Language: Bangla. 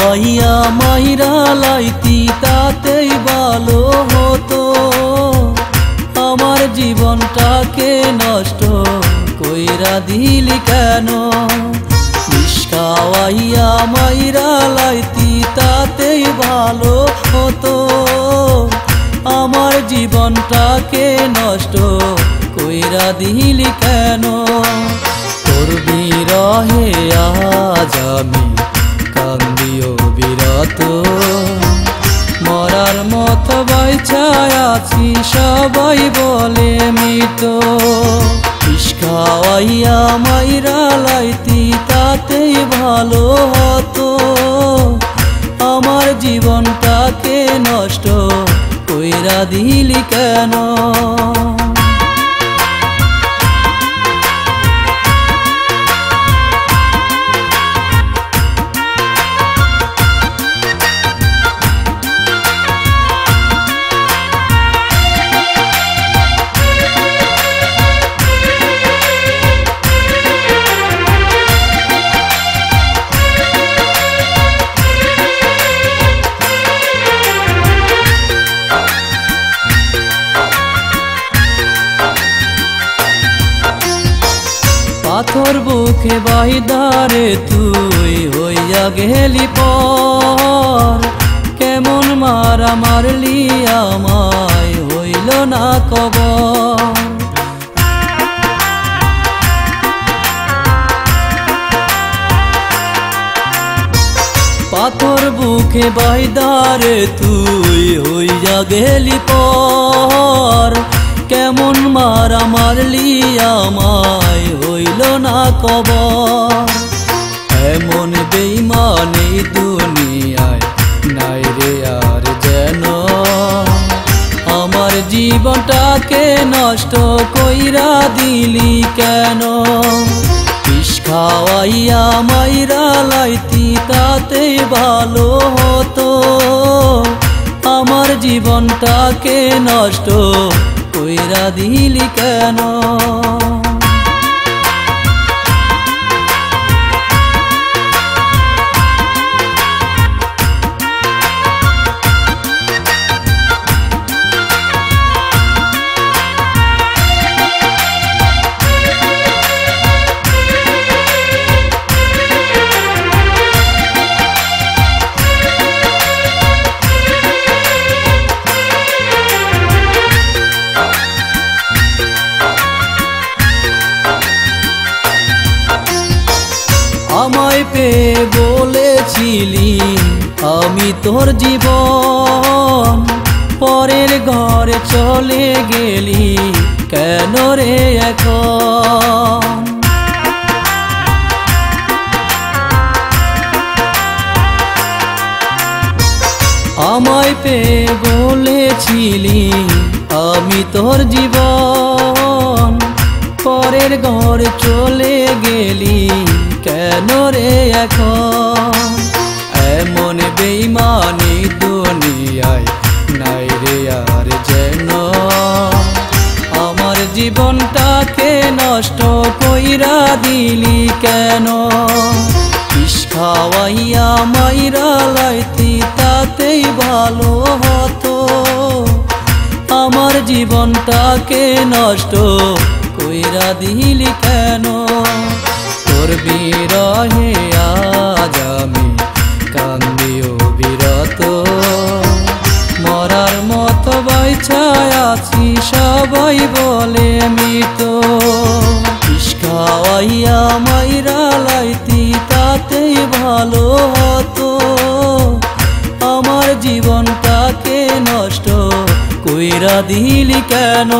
খাওয়াইয়া মাইরা লাইতি তাতেই ভালো হতো। আমার জীবনটাকে নষ্ট কইরা দিলি কেন? বিষ খাওয়াইয়া মাইরা লাইতি তাতেই ভালো হতো। আমার জীবনটাকে নষ্ট কইরা দিলি কেন? তোর বিরহে আজ আমি কান্দিও বিরত, মরার মতো বাইচায় আছি সবাই বলে মৃত। বিষ খাওয়াইয়া মাইরা লাইতি তাতেই ভালো হতো। আমার জীবনটাকে নষ্ট কইরা দিলি কেন? পাথর বুকে বাইদারে তুই হইয়া গেলি পর, কেমন মারা মারলি আমায় হইল না কবর। পাথর বুকে বাইদারে তুই হইয়া গেলি পর, কেমন মারা মারলি আমায় হইল না কবর। এমন বেঈমানি দুনিয়ায় নাই রে আর যেন, আমার জীবনটাকে নষ্ট কইরা দিলি কেন? বিষ খাওয়াইয়া মাইরা লাইতি তাতেই ভালো হতো। আমার জীবনটাকে নষ্ট কইরা দিলি কেন? আমায় পেয়ে বলেছিলি আমি তোর জীবন, পরের ঘরে চলে গেলি কেন রে এখন? আমায় পেয়ে বলেছিলি আমি তোর জীবন, পরের ঘরে চলে গেলি কেন রে এখন? এমন বেঈমানি দুনিয়ায় নাই রে আর যেন, আমার জীবনটাকে নষ্ট কইরা দিলি কেন? বিষ খাওয়াইয়া মাইরা লাইতি তাতেই ভালো হতো। আমার জীবনটাকে নষ্ট কইরা দিলি কেন? তোর বিরহে আজ আমি কান্দিও বিরত, মরার মতো বাইচায় আছি সবাই বলে মৃত। বিষ খাওয়াইয়া মাইরা লাইতি তাতেই ভালো হতো। আমার জীবনটাকে নষ্ট কইরা দিলি কেন?